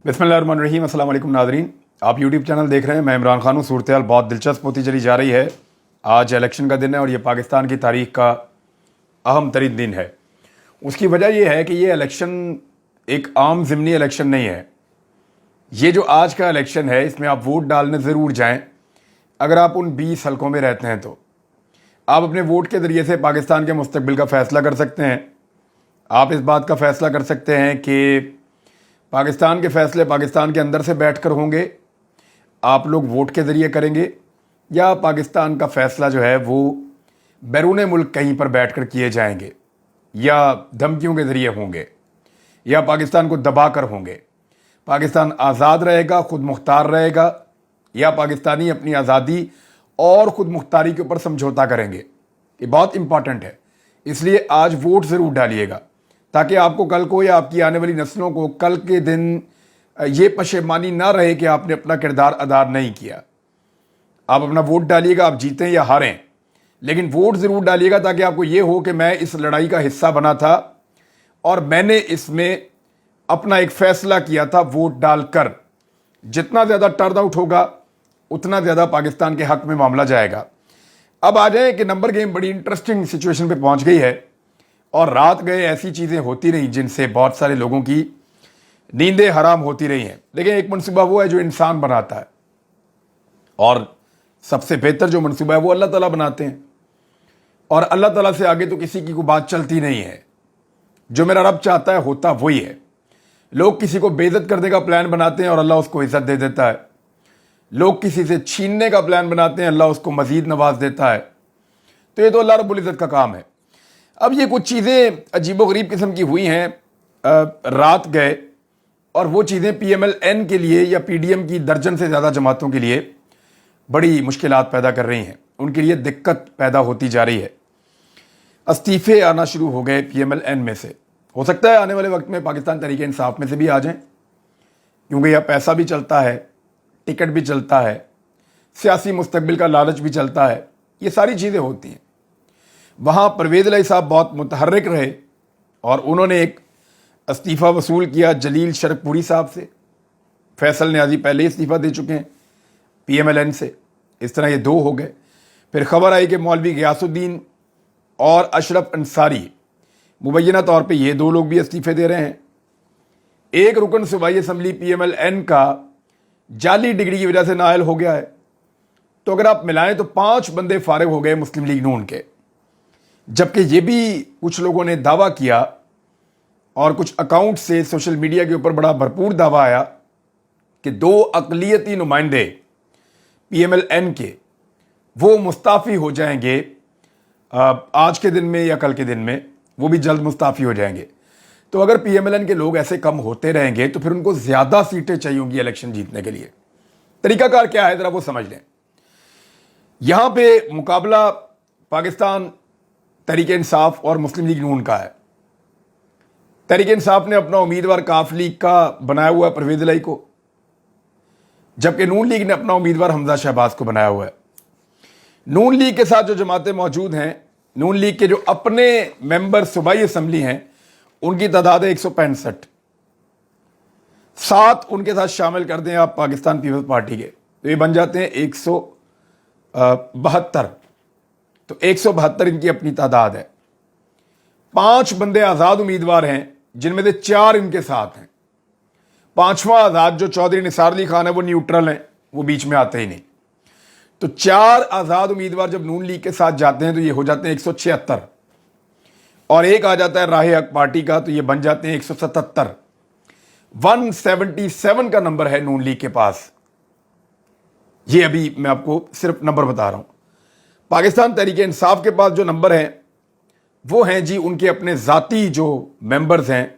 बिस्मिल्लाहिर्रहमानिर्रहीम। अस्सलाम वालेकुम नाज़रीन, आप यूट्यूब चैनल देख रहे हैं। मैं इमरान खान हूँ। सूरत-ए-हाल बहुत दिलचस्प होती चली जा रही है। आज इलेक्शन का दिन है और ये पाकिस्तान की तारीख का अहम तरीन दिन है। उसकी वजह यह है कि ये इलेक्शन एक आम ज़िमनी इलेक्शन नहीं है। ये जो आज का इलेक्शन है, इसमें आप वोट डालने ज़रूर जाएँ। अगर आप उन 20 हलकों में रहते हैं तो आप अपने वोट के ज़रिए से पाकिस्तान के मुस्तकबिल का फ़ैसला कर सकते हैं। आप इस बात का फ़ैसला कर सकते हैं कि पाकिस्तान के फ़ैसले पाकिस्तान के अंदर से बैठकर होंगे, आप लोग वोट के ज़रिए करेंगे, या पाकिस्तान का फ़ैसला जो है वो बैरून मुल्क कहीं पर बैठकर किए जाएंगे, या धमकियों के ज़रिए होंगे, या पाकिस्तान को दबा कर होंगे। पाकिस्तान आज़ाद रहेगा, ख़ुद मुख्तार रहेगा, या पाकिस्तानी अपनी आज़ादी और ख़ुद मुख्तारी के ऊपर समझौता करेंगे। ये बहुत इंपॉर्टेंट है, इसलिए आज वोट ज़रूर डालिएगा ताकि आपको कल को या आपकी आने वाली नस्लों को कल के दिन ये पशेमानी ना रहे कि आपने अपना किरदार अदा नहीं किया। आप अपना वोट डालिएगा, आप जीतें या हारें, लेकिन वोट ज़रूर डालिएगा ताकि आपको ये हो कि मैं इस लड़ाई का हिस्सा बना था और मैंने इसमें अपना एक फ़ैसला किया था वोट डालकर। जितना ज़्यादा टर्न आउट होगा उतना ज़्यादा पाकिस्तान के हक़ में मामला जाएगा। अब आ जाए कि नंबर गेम बड़ी इंटरेस्टिंग सिचुएशन पे पहुंच गई है और रात गए ऐसी चीज़ें होती रही जिनसे बहुत सारे लोगों की नींदें हराम होती रही हैं। लेकिन एक मनसूबा वो है जो इंसान बनाता है, और सबसे बेहतर जो मनसूबा है वो अल्लाह ताला बनाते हैं, और अल्लाह ताला से आगे तो किसी की कोई बात चलती नहीं है। जो मेरा रब चाहता है होता वही है। लोग किसी को बेइज्जत करने का प्लान बनाते हैं और अल्लाह उसको इज्जत दे देता है। लोग किसी से छीनने का प्लान बनाते हैं, अल्लाह उसको मजीद नवाज देता है। तो ये तो अल्लाह रब्बुल इज़्ज़त का काम है। अब ये कुछ चीज़ें अजीबोगरीब किस्म की हुई हैं, रात गए, और वो चीज़ें PMLN के लिए या PDM की दर्जन से ज़्यादा जमातों के लिए बड़ी मुश्किलात पैदा कर रही हैं। उनके लिए दिक्कत पैदा होती जा रही है। इस्तीफ़े आना शुरू हो गए PMLN में से। हो सकता है आने वाले वक्त में पाकिस्तान तहरीक इंसाफ में से भी आ जाएं, क्योंकि यह पैसा भी चलता है, टिकट भी चलता है, सियासी मुस्तकबिल का लालच भी चलता है, ये सारी चीज़ें होती हैं। वहाँ परवेज़ इलाही साहब बहुत मुतहर्रिक रहे और उन्होंने एक इस्तीफ़ा वसूल किया जलील शरकपुरी साहब से। फैसल न्याजी पहले ही इस्तीफ़ा दे चुके हैं PMLN से। इस तरह ये दो हो गए। फिर खबर आई कि मौलवी गयासुद्दीन और अशरफ अंसारी मुबैना तौर पे ये दो लोग भी इस्तीफ़े दे रहे हैं। एक रुकन सूबाई असम्बली PMLN का जाली डिग्री की वजह से नाअहल हो गया है। तो अगर आप मिलाएं तो 5 बंदे फारिग हो गए मुस्लिम लीग नून के। जबकि ये भी कुछ लोगों ने दावा किया और कुछ अकाउंट से सोशल मीडिया के ऊपर बड़ा भरपूर दावा आया कि 2 अक़लियती नुमाइंदे PMLN के वो मुस्ताफ़ी हो जाएंगे आज के दिन में या कल के दिन में, वो भी जल्द मुस्ताफ़ी हो जाएंगे। तो अगर PMLN के लोग ऐसे कम होते रहेंगे तो फिर उनको ज़्यादा सीटें चाहिए होंगी इलेक्शन जीतने के लिए। तरीकाकार क्या है ज़रा वो समझ लें। यहाँ पे मुकाबला पाकिस्तान तहरीक इंसाफ और मुस्लिम लीग नून का है। तहरीक इंसाफ ने अपना उम्मीदवार काफ लीग का बनाया हुआ है परवेज़ इलाही को, जबकि नून लीग ने अपना उम्मीदवार हमजा शहबाज को बनाया हुआ है। नून लीग के साथ जो जमातें मौजूद हैं, नून लीग के जो अपने मेंबर सूबाई असम्बली हैं, उनकी तादाद है 165। 7 उनके साथ शामिल कर दें आप पाकिस्तान पीपल्स पार्टी के, तो ये बन जाते हैं 172। तो 172 इनकी अपनी तादाद है। 5 बंदे आज़ाद उम्मीदवार हैं जिनमें से 4 इनके साथ हैं। 5वां आज़ाद जो चौधरी निसार अली खान है वो न्यूट्रल हैं, वो बीच में आते ही नहीं। तो 4 आज़ाद उम्मीदवार जब नून लीग के साथ जाते हैं तो ये हो जाते हैं 176, और एक आ जाता है राह हक पार्टी का, तो ये बन जाते हैं 177। 177 का नंबर है नून लीग के पास। ये अभी मैं आपको सिर्फ नंबर बता रहा हूं। पाकिस्तान तहरीक इंसाफ के पास जो नंबर हैं वो हैं जी उनके अपने ज़ाती जो मेंबर्स हैं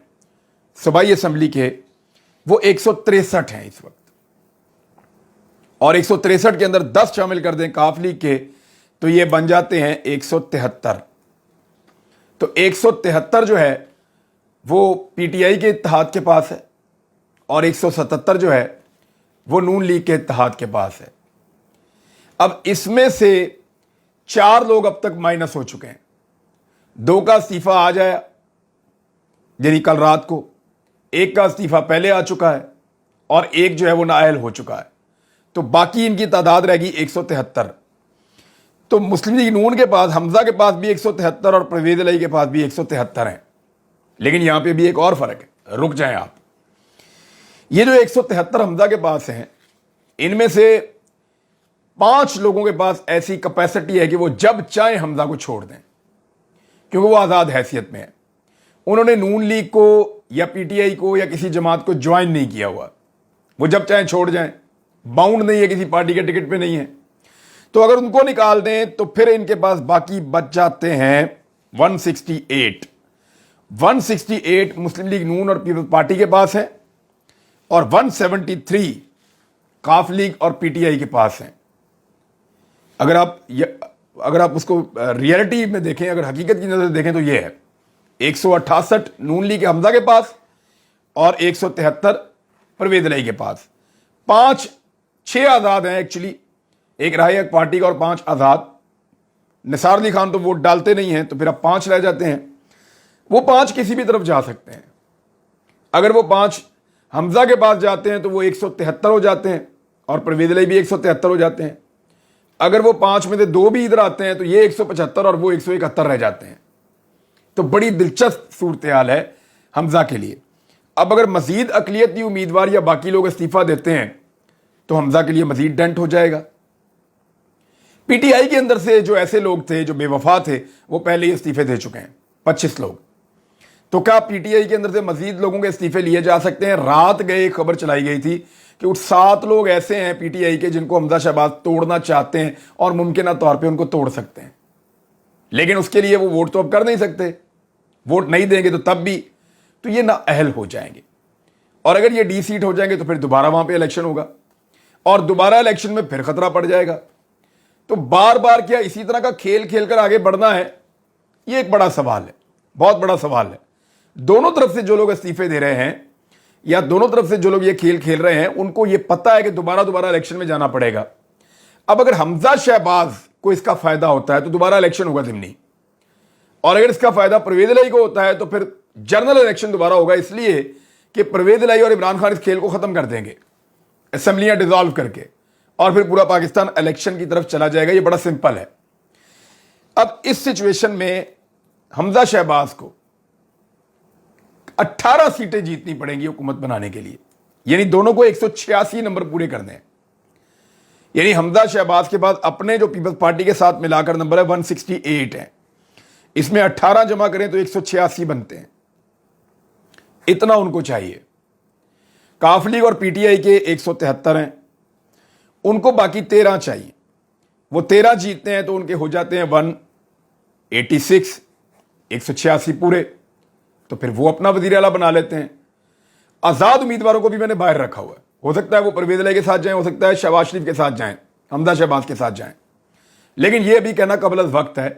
सूबाई असम्बली के, वो 163 हैं इस वक्त, और 163 के अंदर 10 शामिल कर दें काफ लीग के तो ये बन जाते हैं 173। तो 173 जो है वो PTI के इत्तेहाद के पास है, और 177 जो है वो नून लीग के इत्तेहाद के पास है। अब इसमें से 4 लोग अब तक माइनस हो चुके हैं। 2 का इस्तीफा आ जाए यानी कल रात को, एक का इस्तीफा पहले आ चुका है, और एक जो है वो नाअहल हो चुका है, तो बाकी इनकी तादाद रहेगी 173। तो मुस्लिम लीग नून के पास, हमजा के पास भी 173 और परवेज इलाही के पास भी 173 हैं। लेकिन यहां पे भी एक और फर्क है, रुक जाएं आप। ये जो 173 हमजा के पास हैं, इनमें से 5 लोगों के पास ऐसी कैपेसिटी है कि वो जब चाहे हमजा को छोड़ दें, क्योंकि वो आज़ाद हैसियत में है। उन्होंने नून लीग को या पीटीआई को या किसी जमात को ज्वाइन नहीं किया हुआ, वो जब चाहे छोड़ जाएं, बाउंड नहीं है, किसी पार्टी के टिकट पे नहीं है। तो अगर उनको निकाल दें तो फिर इनके पास बाकी बच जाते हैं 168। 168 मुस्लिम लीग नून और पीपल्स पार्टी के पास है और 173 काफ लीग और पीटीआई के पास है। अगर आप उसको रियलिटी में देखें, अगर हकीकत की नजर से देखें तो ये है 168 नून लीग के हमजा के पास और 173 परवेज इलाही के पास। 6 आज़ाद हैं एक्चुअली, एक राही हक पार्टी का और 5 आज़ाद। निसार अली खान तो वोट डालते नहीं हैं, तो फिर अब 5 रह जाते हैं। वो 5 किसी भी तरफ जा सकते हैं। अगर वो 5 हमजा के पास जाते हैं तो वो 173 हो जाते हैं और परवेज इलाही भी 173 हो जाते हैं। अगर वो 5 में से 2 भी इधर आते हैं तो ये 175 और वो 171 रह जाते हैं। तो बड़ी दिलचस्प सूरत हाल है हमजा के लिए। अब अगर मजीद अकलियती उम्मीदवार या बाकी लोग इस्तीफा देते हैं तो हमजा के लिए मजीद डेंट हो जाएगा। पीटीआई के अंदर से जो ऐसे लोग थे जो बेवफा थे, वो पहले ही इस्तीफे दे चुके हैं, 25 लोग। तो क्या पीटीआई के अंदर से मजीद लोगों के इस्तीफे लिए जा सकते हैं? रात गए खबर चलाई गई थी कि 7 लोग ऐसे हैं पीटीआई के जिनको हमजा शहबाज तोड़ना चाहते हैं और मुमकिन तौर पर उनको तोड़ सकते हैं, लेकिन उसके लिए वो वोट तो अब कर नहीं सकते। वोट नहीं देंगे तो तब भी तो ये नाअहल हो जाएंगे, और अगर ये डी सीट हो जाएंगे तो फिर दोबारा वहां पे इलेक्शन होगा और दोबारा इलेक्शन में फिर खतरा पड़ जाएगा। तो बार बार क्या इसी तरह का खेल खेल कर आगे बढ़ना है? ये एक बड़ा सवाल है, बहुत बड़ा सवाल है। दोनों तरफ से जो लोग इस्तीफे दे रहे हैं या दोनों तरफ से जो लोग ये खेल खेल रहे हैं, उनको ये पता है कि दोबारा इलेक्शन में जाना पड़ेगा। अब अगर हमजा शहबाज को इसका फायदा होता है तो दोबारा इलेक्शन होगा ज़िमनी, और अगर इसका फायदा परवेज इलाही को होता है तो फिर जनरल इलेक्शन दोबारा होगा, इसलिए कि परवेज इलाही और इमरान खान इस खेल को खत्म कर देंगे असेंबलियां डिसॉल्व करके, और फिर पूरा पाकिस्तान इलेक्शन की तरफ चला जाएगा। ये बड़ा सिंपल है। अब इस सिचुएशन में हमजा शहबाज को 18 सीटें जीतनी पड़ेंगी हुकूमत बनाने के लिए, यानी दोनों को 186 नंबर पूरे करने हैं। यानी हमजा शहबाज के बाद अपने जो पीपल्स पार्टी के साथ मिलाकर नंबर है 168 है, इसमें 18 जमा करें तो 186 बनते हैं। इतना उनको चाहिए। काफ लीग और पीटीआई के 173 हैं, उनको बाकी 13 चाहिए। वो 13 जीतते हैं तो उनके हो जाते हैं 186, 186 पूरे, तो फिर वो अपना वजीर आला बना लेते हैं। आज़ाद उम्मीदवारों को भी मैंने बाहर रखा हुआ है, हो सकता है वो परवेज इलाही के साथ जाएं, हो सकता है शहबाज शरीफ के साथ जाएं, हमजा शहबाज के साथ जाएं। लेकिन ये भी कहना कबल अज़ वक्त है,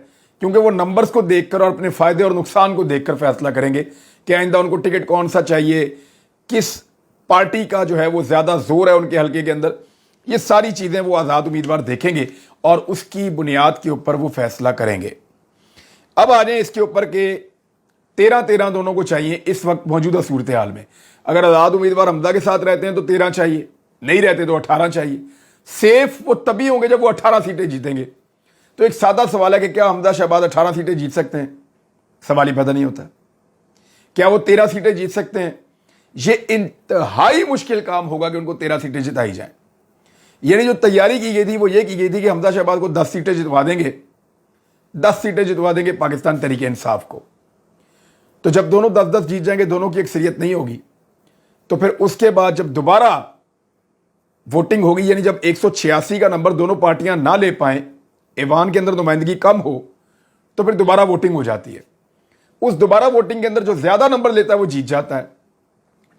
क्योंकि वो नंबर्स को देखकर और अपने फायदे और नुकसान को देखकर फैसला करेंगे कि आइंदा उनको टिकट कौन सा चाहिए, किस पार्टी का जो है वो ज्यादा जोर है उनके हल्के के अंदर। ये सारी चीजें वो आज़ाद उम्मीदवार देखेंगे और उसकी बुनियाद के ऊपर वो फैसला करेंगे। अब आ जाए इसके ऊपर के 13 दोनों को चाहिए इस वक्त मौजूदा सूरत हाल में। अगर आज़ाद उम्मीदवार हमजा के साथ रहते हैं तो 13 चाहिए, नहीं रहते तो 18 चाहिए। सेफ वो तभी होंगे जब वो 18 सीटें जीतेंगे। तो एक सादा सवाल है कि क्या हमजा शहबाज 18 सीटें जीत सकते हैं? सवाल ही पैदा नहीं होता। क्या वो 13 सीटें जीत सकते हैं? ये इंतहाई मुश्किल काम होगा कि उनको 13 सीटें जिताई जाए। यानी जो तैयारी की गई थी वो ये की गई थी कि हमजा शहबाज को 10 सीटें जितवा देंगे, 10 सीटें जितवा देंगे पाकिस्तान तहरीक इंसाफ को। तो जब दोनों 10-10 जीत जाएंगे, दोनों की अक्सरियत नहीं होगी, तो फिर उसके बाद जब दोबारा वोटिंग होगी, यानी जब 186 का नंबर दोनों पार्टियां ना ले पाएं, ऐवान के अंदर नुमाइंदगी कम हो, तो फिर दोबारा वोटिंग हो जाती है। उस दोबारा वोटिंग के अंदर जो ज्यादा नंबर लेता है वो जीत जाता है।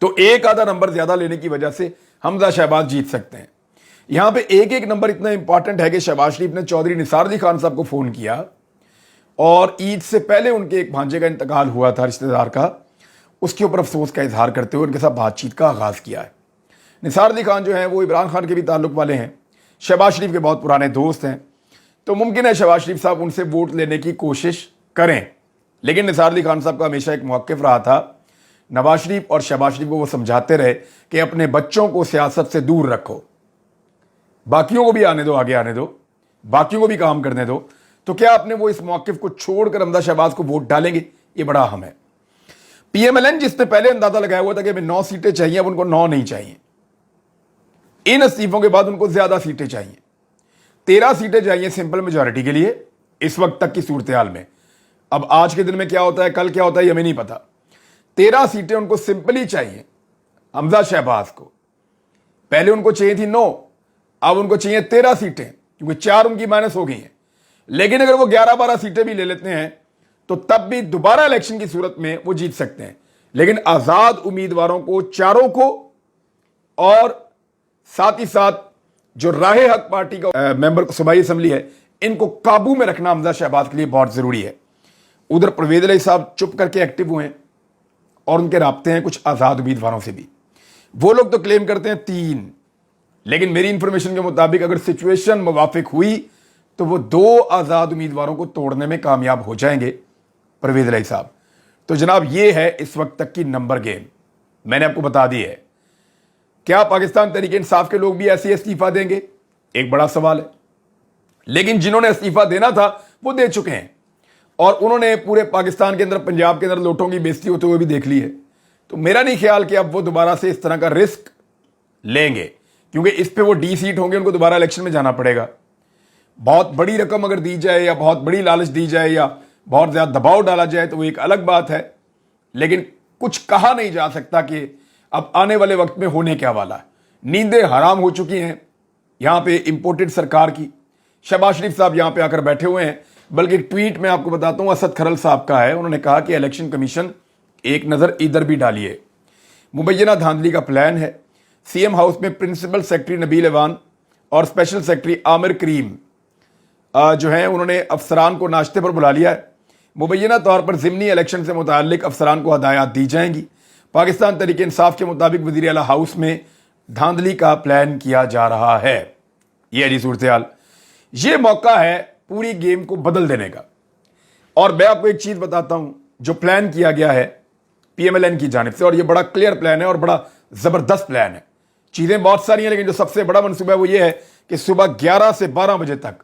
तो एक आधा नंबर ज्यादा लेने की वजह से हमजा शहबाज जीत सकते हैं। यहां पे एक नंबर इतना इंपॉर्टेंट है कि शहबाज शरीफ ने चौधरी निसार अली खान साहब को फोन किया, और ईद से पहले उनके एक भांजे का इंतकाल हुआ था रिश्तेदार का, उसके ऊपर अफसोस का इजहार करते हुए उनके साथ बातचीत का आगाज किया है। निसार अली खान जो है वो इमरान खान के भी ताल्लुक वाले हैं, शहबाज शरीफ के बहुत पुराने दोस्त हैं, तो मुमकिन है शहबाज शरीफ साहब उनसे वोट लेने की कोशिश करें। लेकिन निसार अली खान साहब का हमेशा एक मौक़िफ़ रहा था नवाज शरीफ और शहबाज शरीफ को वो समझाते रहे कि अपने बच्चों को सियासत से दूर रखो, बाकियों को भी आने दो, आगे आने दो, बाकियों को भी काम करने दो, तो क्या आपने वो इस मौक़िफ़ को छोड़कर हमजा शहबाज को वोट डालेंगे? ये बड़ा अहम है। पीएमएलएन जिसने पहले अंदाजा लगाया हुआ था कि हमें 9 सीटें चाहिए, अब उनको 9 नहीं चाहिए। इन इस्तीफों के बाद उनको ज्यादा सीटें चाहिए, 13 सीटें चाहिए सिंपल मेजॉरिटी के लिए इस वक्त तक की सूरत हाल में। अब आज के दिन में क्या होता है, कल क्या होता है, हमें नहीं पता। 13 सीटें उनको सिंपली चाहिए हमजा शहबाज को। पहले उनको चाहिए थी 9, अब उनको चाहिए 13 सीटें, क्योंकि 4 उनकी माइनस हो गई हैं। लेकिन अगर वो 11-12 सीटें भी ले लेते हैं तो तब भी दोबारा इलेक्शन की सूरत में वो जीत सकते हैं। लेकिन आजाद उम्मीदवारों को, चारों को, और साथ ही साथ जो राहे हक पार्टी का मेंबर सूबाई असेंबली है, इनको काबू में रखना हमजा शहबाज के लिए बहुत जरूरी है। उधर परवेज इलाही साहब चुप करके एक्टिव हुए हैं और उनके राब्ते हैं कुछ आजाद उम्मीदवारों से भी। वो लोग तो क्लेम करते हैं 3, लेकिन मेरी इंफॉर्मेशन के मुताबिक अगर सिचुएशन मुवाफिक हुई तो वो 2 आजाद उम्मीदवारों को तोड़ने में कामयाब हो जाएंगे परवेज इलाही साहब। तो जनाब ये है इस वक्त तक की नंबर गेम, मैंने आपको बता दी है। क्या पाकिस्तान तहरीक इंसाफ के लोग भी ऐसे इस्तीफा देंगे? एक बड़ा सवाल है। लेकिन जिन्होंने इस्तीफा देना था वो दे चुके हैं, और उन्होंने पूरे पाकिस्तान के अंदर, पंजाब के अंदर लोटों की बेइज्जती होते हुए भी देख ली है। तो मेरा नहीं ख्याल कि अब वो दोबारा से इस तरह का रिस्क लेंगे, क्योंकि इस पे वो डी सीट होंगे, उनको दोबारा इलेक्शन में जाना पड़ेगा। बहुत बड़ी रकम अगर दी जाए या बहुत बड़ी लालच दी जाए या बहुत ज्यादा दबाव डाला जाए तो वो एक अलग बात है, लेकिन कुछ कहा नहीं जा सकता कि अब आने वाले वक्त में होने क्या वाला है। नींदें हराम हो चुकी हैं यहां पे इंपोर्टेड सरकार की। शहबाज शरीफ साहब यहां पे आकर बैठे हुए हैं, बल्कि एक ट्वीट में आपको बताता हूं, असद खरल साहब का है। उन्होंने कहा कि इलेक्शन कमीशन एक नजर इधर भी डालिए, मुबैना धांधली का प्लान है। सीएम हाउस में प्रिंसिपल सेक्रेटरी नबील अवान और स्पेशल सेक्रेटरी आमिर करीम जो है, उन्होंने अफसरान को नाश्ते पर बुला लिया है। मुबैना तौर पर ज़िमनी इलेक्शन से मुताल्लिक अफसरान को हदायत दी जाएंगी। पाकिस्तान तहरीक इंसाफ के मुताबिक वज़ीर आला हाउस में धांधली का प्लान किया जा रहा है। यह जी सूरत हाल, ये मौका है पूरी गेम को बदल देने का। और मैं आपको एक चीज़ बताता हूं, जो प्लान किया गया है पीएमएलएन की जानिब से, और ये बड़ा क्लियर प्लान है और बड़ा ज़बरदस्त प्लान है। चीज़ें बहुत सारी हैं, लेकिन जो सबसे बड़ा मनसूबा है वो ये है कि सुबह 11 से 12 बजे तक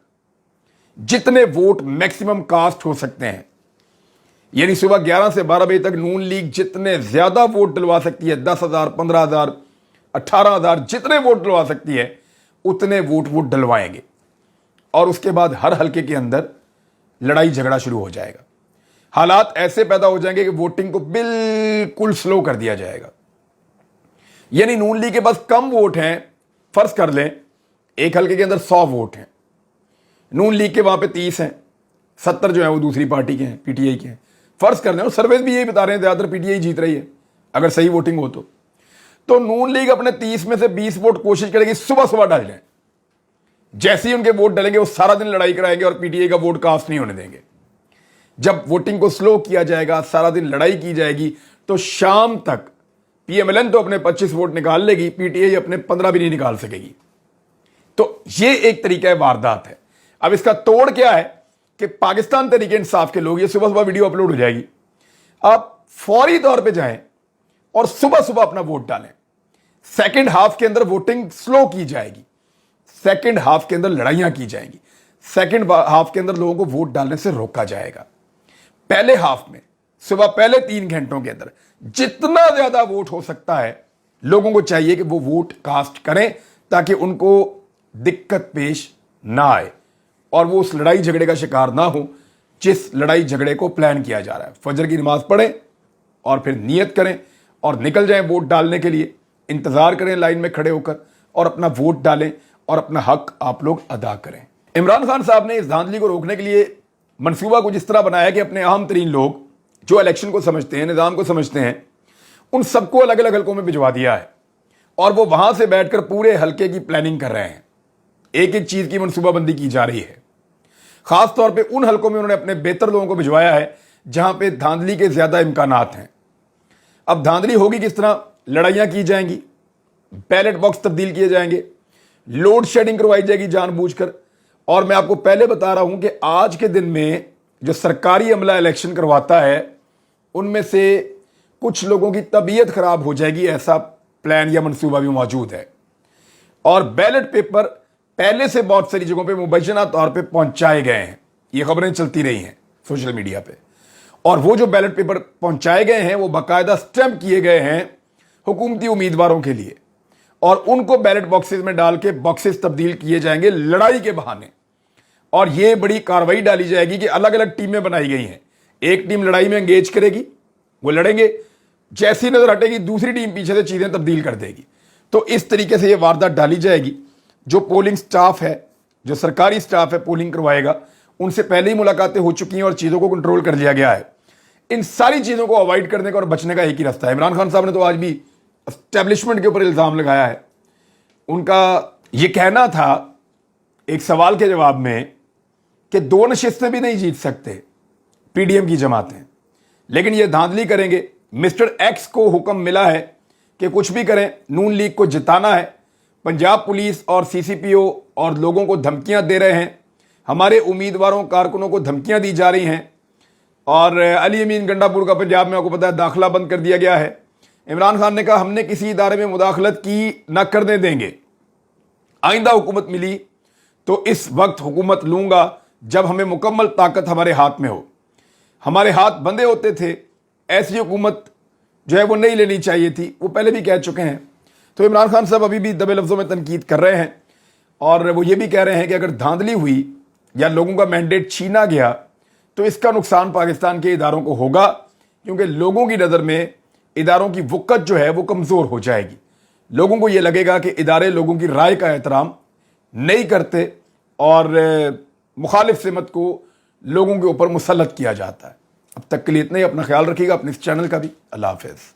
जितने वोट मैक्सिमम कास्ट हो सकते हैं, यानी सुबह 11 से 12 बजे तक नून लीग जितने ज्यादा वोट डलवा सकती है, 10,000, 15,000, 18,000, जितने वोट डलवा सकती है उतने वोट वो डलवाएंगे। और उसके बाद हर हलके के अंदर लड़ाई झगड़ा शुरू हो जाएगा। हालात ऐसे पैदा हो जाएंगे कि वोटिंग को बिल्कुल स्लो कर दिया जाएगा। यानी नून लीग के पास कम वोट हैं, फर्ज कर लें एक हलके के अंदर 100 वोट हैं, नून लीग के वहां पे 30 हैं, 70 जो है वो दूसरी पार्टी के हैं, पीटीआई के हैं। फर्ज कर लें, सर्वेज भी यही बता रहे हैं ज्यादातर पीटीआई जीत रही है अगर सही वोटिंग हो तो नून लीग अपने 30 में से 20 वोट कोशिश करेगी सुबह सुबह डाल जाए। जैसे ही उनके वोट डलेंगे वो सारा दिन लड़ाई कराएंगे और पीटीआई का वोट कास्ट नहीं होने देंगे। जब वोटिंग को स्लो किया जाएगा, सारा दिन लड़ाई की जाएगी, तो शाम तक पीएमएलएन तो अपने 25 वोट निकाल लेगी, पीटीआई अपने 15 भी नहीं निकाल सकेगी। तो ये एक तरीका है, वारदात है। अब इसका तोड़ क्या है कि पाकिस्तान तहरीक इंसाफ के लोग, ये सुबह सुबह वीडियो अपलोड हो जाएगी, आप फौरी तौर पे जाएं और सुबह सुबह अपना वोट डालें। सेकंड हाफ के अंदर वोटिंग स्लो की जाएगी, सेकंड हाफ के अंदर लड़ाइयां की जाएंगी, सेकंड हाफ के अंदर लोगों को वोट डालने से रोका जाएगा। पहले हाफ में सुबह पहले 3 घंटों के अंदर जितना ज्यादा वोट हो सकता है, लोगों को चाहिए कि वो वोट कास्ट करें ताकि उनको दिक्कत पेश ना आए और वो उस लड़ाई झगड़े का शिकार ना हो जिस लड़ाई झगड़े को प्लान किया जा रहा है। फजर की नमाज पढ़ें और फिर नियत करें और निकल जाएं वोट डालने के लिए। इंतजार करें लाइन में खड़े होकर और अपना वोट डालें और अपना हक आप लोग अदा करें। इमरान खान साहब ने इस धांधली को रोकने के लिए मनसूबा कुछ इस तरह बनाया कि अपने अहम तरीन लोग जो इलेक्शन को समझते हैं, निज़ाम को समझते हैं, उन सबको अलग अलग हलकों में भिजवा दिया है और वो वहां से बैठकर पूरे हलके की प्लानिंग कर रहे हैं। एक एक चीज की मनसूबाबंदी की जा रही है। खास तौर पे उन हलकों में उन्होंने अपने बेहतर लोगों को भिजवाया है जहां पे धांधली के ज्यादा इम्कानात हैं। अब धांधली होगी किस तरह? लड़ाइयां की जाएंगी, बैलेट बॉक्स तब्दील किए जाएंगे, लोड शेडिंग करवाई जाएगी जानबूझकर। और मैं आपको पहले बता रहा हूं कि आज के दिन में जो सरकारी अमला इलेक्शन करवाता है उनमें से कुछ लोगों की तबीयत खराब हो जाएगी, ऐसा प्लान या मंसूबा भी मौजूद है। और बैलेट पेपर पहले से बहुत सारी जगहों पे मुबैना तौर पे पहुंचाए गए हैं, ये खबरें चलती रही हैं सोशल मीडिया पे। और वो जो बैलेट पेपर पहुंचाए गए हैं वो बाकायदा स्टैंप किए गए हैं हुकूमती उम्मीदवारों के लिए, और उनको बैलेट बॉक्सेस में डाल के बॉक्सेस तब्दील किए जाएंगे लड़ाई के बहाने। और ये बड़ी कार्रवाई डाली जाएगी कि अलग अलग टीमें बनाई गई हैं, एक टीम लड़ाई में एंगेज करेगी, वो लड़ेंगे, जैसी नजर हटेगी दूसरी टीम पीछे से चीजें तब्दील कर देगी। तो इस तरीके से ये वारदात डाली जाएगी। जो पोलिंग स्टाफ है, जो सरकारी स्टाफ है पोलिंग करवाएगा, उनसे पहले ही मुलाकातें हो चुकी हैं और चीजों को कंट्रोल कर लिया गया है। इन सारी चीजों को अवॉइड करने का और बचने का एक ही रास्ता है। इमरान खान साहब ने तो आज भी एस्टेब्लिशमेंट के ऊपर इल्जाम लगाया है। उनका यह कहना था एक सवाल के जवाब में कि 2 नशिस्तें भी नहीं जीत सकते पीडीएम की जमातें, लेकिन ये धांधली करेंगे। मिस्टर एक्स को हुक्म मिला है कि कुछ भी करें, नून लीग को जिताना है। पंजाब पुलिस और सीसीपीओ और लोगों को धमकियां दे रहे हैं, हमारे उम्मीदवारों कारकुनों को धमकियां दी जा रही हैं। और अली अमीन गंडापुर का पंजाब में आपको पता है दाखिला बंद कर दिया गया है। इमरान खान ने कहा हमने किसी इदारे में मुदाखलत की न करने देंगे, आइंदा हुकूमत मिली तो इस वक्त हुकूमत लूंगा जब हमें मुकम्मल ताकत हमारे हाथ में हो। हमारे हाथ बंधे होते थे, ऐसी हुकूमत जो है वो नहीं लेनी चाहिए थी, वो पहले भी कह चुके हैं। तो इमरान खान साहब अभी भी दबे लफ्ज़ों में तनकीद कर रहे हैं और वो ये भी कह रहे हैं कि अगर धांधली हुई या लोगों का मैंडेट छीना गया तो इसका नुकसान पाकिस्तान के इदारों को होगा, क्योंकि लोगों की नज़र में इदारों की वक़्त जो है वो कमज़ोर हो जाएगी। लोगों को ये लगेगा कि इदारे लोगों की राय का एहतराम नहीं करते और मुखालिफ सिमत को लोगों के ऊपर मुसल्लत किया जाता है। अब तक के लिए इतना ही। अपना ख्याल रखिएगा, अपने इस चैनल का भी। अल्लाह हाफ़िज़।